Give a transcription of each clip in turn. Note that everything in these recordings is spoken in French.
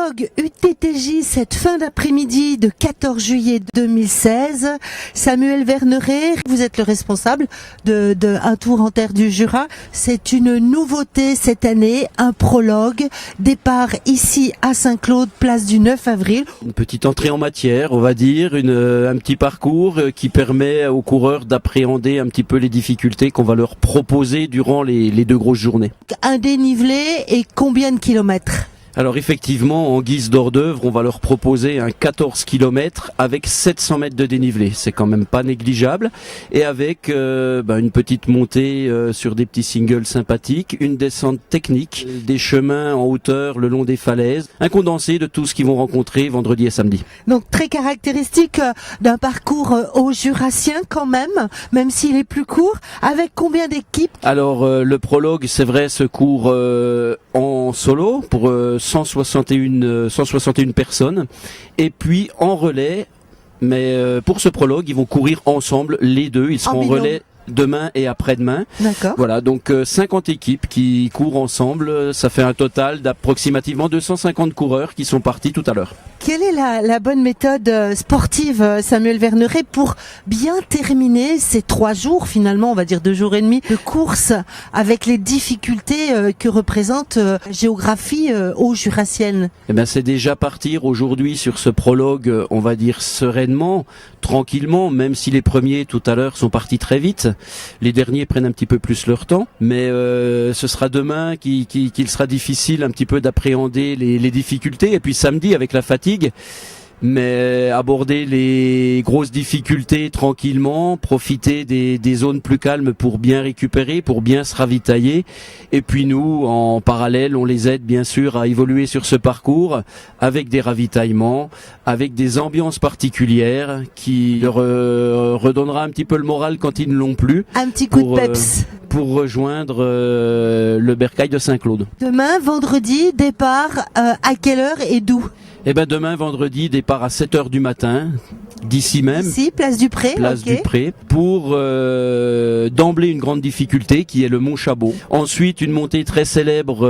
prologue UTTJ cette fin d'après-midi de 14 juillet 2016. Samuel Verneret, vous êtes le responsable de Un Tour en Terre du Jura. C'est une nouveauté cette année, un prologue. Départ ici à Saint-Claude, place du 9 avril. Une petite entrée en matière, on va dire, un petit parcours qui permet aux coureurs d'appréhender un petit peu les difficultés qu'on va leur proposer durant les 2 grosses journées. Un dénivelé et combien de kilomètres ? Alors effectivement, en guise d'hors d'œuvre, on va leur proposer un 14 km avec 700 mètres de dénivelé. C'est quand même pas négligeable. Et avec une petite montée sur des petits singles sympathiques, une descente technique, des chemins en hauteur le long des falaises, un condensé de tout ce qu'ils vont rencontrer vendredi et samedi. Donc très caractéristique d'un parcours au Jurassien quand même s'il est plus court. Avec combien d'équipes ? Alors le prologue, c'est vrai, se court en solo pour 161 personnes, et puis en relais, mais pour ce prologue ils vont courir ensemble les deux, ils seront en relais demain et après-demain. D'accord. Voilà, donc 50 équipes qui courent ensemble, ça fait un total d'approximativement 250 coureurs qui sont partis tout à l'heure. Quelle est la bonne méthode sportive, Samuel Verneret, pour bien terminer ces 3 jours, finalement, on va dire 2 jours et demi, de course, avec les difficultés que représente la géographie haut-jurassienne ? Eh ben, c'est déjà partir aujourd'hui sur ce prologue, on va dire sereinement, tranquillement, même si les premiers tout à l'heure sont partis très vite. Les derniers prennent un petit peu plus leur temps, mais ce sera demain qu'il sera difficile un petit peu d'appréhender les difficultés, et puis samedi avec la fatigue, mais aborder les grosses difficultés tranquillement, profiter des zones plus calmes pour bien récupérer, pour bien se ravitailler, et puis nous, en parallèle, on les aide bien sûr à évoluer sur ce parcours avec des ravitaillements, avec des ambiances particulières qui leur redonnera un petit peu le moral quand ils ne l'ont plus. Un petit coup de peps. Pour rejoindre le bercail de Saint-Claude. Demain, vendredi, départ à quelle heure et d'où ? Eh ben demain vendredi, départ à 7h du matin, d'ici même. Ici, place du Pré. Place okay. du Pré, pour d'emblée une grande difficulté qui est le Mont Chabot. Ensuite, une montée très célèbre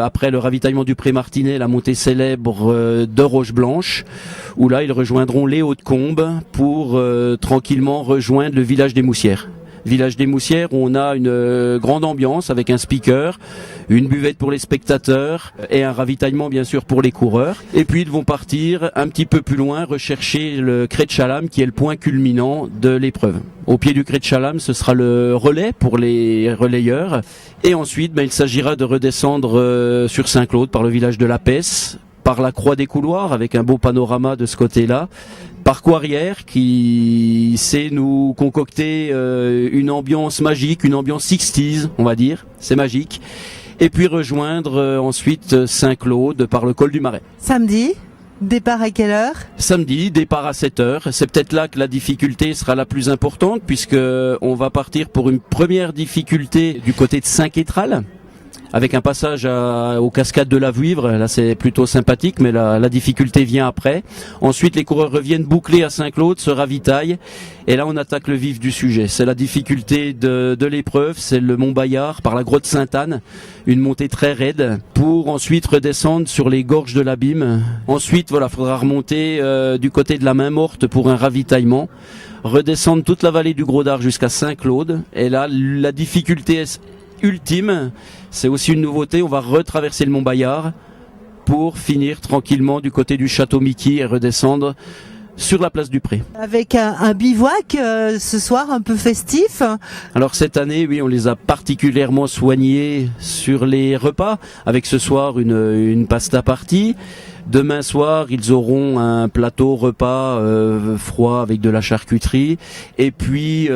après le ravitaillement du Pré Martinet, la montée célèbre de Roche Blanche, où là ils rejoindront les Hauts-de-Combes pour tranquillement rejoindre le village des Moussières. Village des Moussières, où on a une grande ambiance avec un speaker, une buvette pour les spectateurs et un ravitaillement bien sûr pour les coureurs. Et puis ils vont partir un petit peu plus loin rechercher le Crêt de Chalam qui est le point culminant de l'épreuve. Au pied du Crêt de Chalam, ce sera le relais pour les relayeurs. Et ensuite, il s'agira de redescendre sur Saint-Claude par le village de La Pesse, par la Croix des Couloirs avec un beau panorama de ce côté-là, par Coirière qui sait nous concocter une ambiance magique, une ambiance 60s, on va dire, c'est magique, et puis rejoindre ensuite Saint-Claude par le col du Marais. Samedi, départ à quelle heure ? Samedi, départ à 7h. C'est peut-être là que la difficulté sera la plus importante, puisque on va partir pour une première difficulté du côté de Saint-Quétral, avec un passage aux cascades de la Vuivre. Là c'est plutôt sympathique, mais la difficulté vient après. Ensuite les coureurs reviennent boucler à Saint-Claude, se ravitaillent, et là on attaque le vif du sujet. C'est la difficulté de l'épreuve, c'est le Mont Bayard par la grotte Sainte-Anne, une montée très raide, pour ensuite redescendre sur les gorges de l'Abîme. Ensuite faudra remonter du côté de la Main Morte pour un ravitaillement, redescendre toute la vallée du Gros Dard jusqu'à Saint-Claude, et là la difficulté ultime, c'est aussi une nouveauté, on va retraverser le Mont Bayard pour finir tranquillement du côté du Château Mickey et redescendre sur la place du Pré. Avec un bivouac ce soir un peu festif. Alors cette année, oui, on les a particulièrement soignés sur les repas, avec ce soir une pasta party. Demain soir, ils auront un plateau repas froid avec de la charcuterie. Et puis,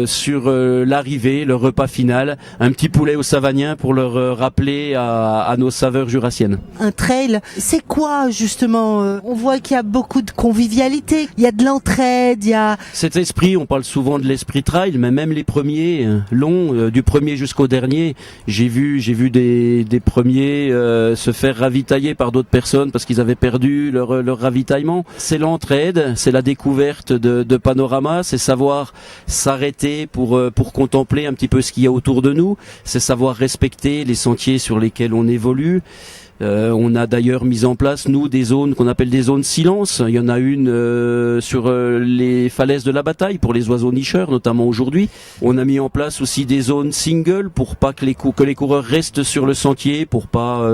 sur l'arrivée, le repas final, un petit poulet au savagnin pour leur rappeler à nos saveurs jurassiennes. Un trail, c'est quoi justement ? On voit qu'il y a beaucoup de convivialité solidarité, il y a de l'entraide, il y a... Cet esprit, on parle souvent de l'esprit trail, mais même les premiers longs, du premier jusqu'au dernier, j'ai vu des premiers se faire ravitailler par d'autres personnes parce qu'ils avaient perdu leur ravitaillement. C'est l'entraide, c'est la découverte de panoramas, c'est savoir s'arrêter pour contempler un petit peu ce qu'il y a autour de nous, c'est savoir respecter les sentiers sur lesquels on évolue. On a d'ailleurs mis en place, nous, des zones qu'on appelle des zones silence. Il y en a une sur les falaises de la Bataille pour les oiseaux nicheurs, notamment aujourd'hui. On a mis en place aussi des zones single pour pas que les coureurs restent sur le sentier, pour pas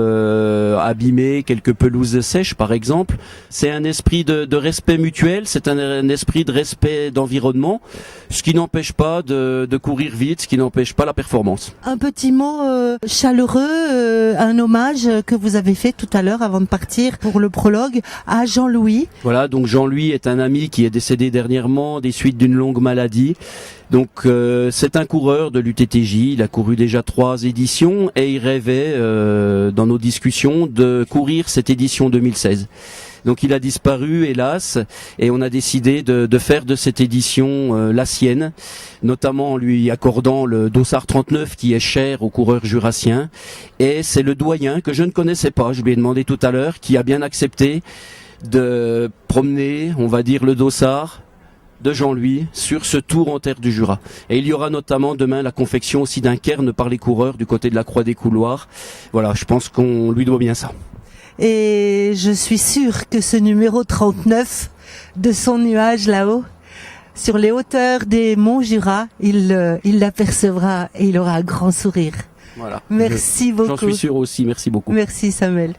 abîmer quelques pelouses sèches, par exemple. C'est un esprit de respect mutuel, c'est un esprit de respect d'environnement, ce qui n'empêche pas de courir vite, ce qui n'empêche pas la performance. Un petit mot chaleureux, un hommage que vous avez fait tout à l'heure avant de partir pour le prologue à Jean-Louis. Voilà, donc Jean-Louis est un ami qui est décédé dernièrement des suites d'une longue maladie. Donc c'est un coureur de l'UTTJ, il a couru déjà 3 éditions et il rêvait dans nos discussions de courir cette édition 2016. Donc il a disparu, hélas, et on a décidé de faire de cette édition la sienne, notamment en lui accordant le dossard 39 qui est cher aux coureurs jurassiens. Et c'est le doyen que je ne connaissais pas, je lui ai demandé tout à l'heure, qui a bien accepté de promener, on va dire, le dossard de Jean-Louis sur ce tour en terre du Jura. Et il y aura notamment demain la confection aussi d'un cairn par les coureurs du côté de la Croix des Couloirs. Voilà, je pense qu'on lui doit bien ça. Et je suis sûre que ce numéro 39 de son nuage là-haut, sur les hauteurs des monts Jura, il l'apercevra et il aura un grand sourire. Voilà. Merci beaucoup. J'en suis sûr aussi, merci beaucoup. Merci Samuel.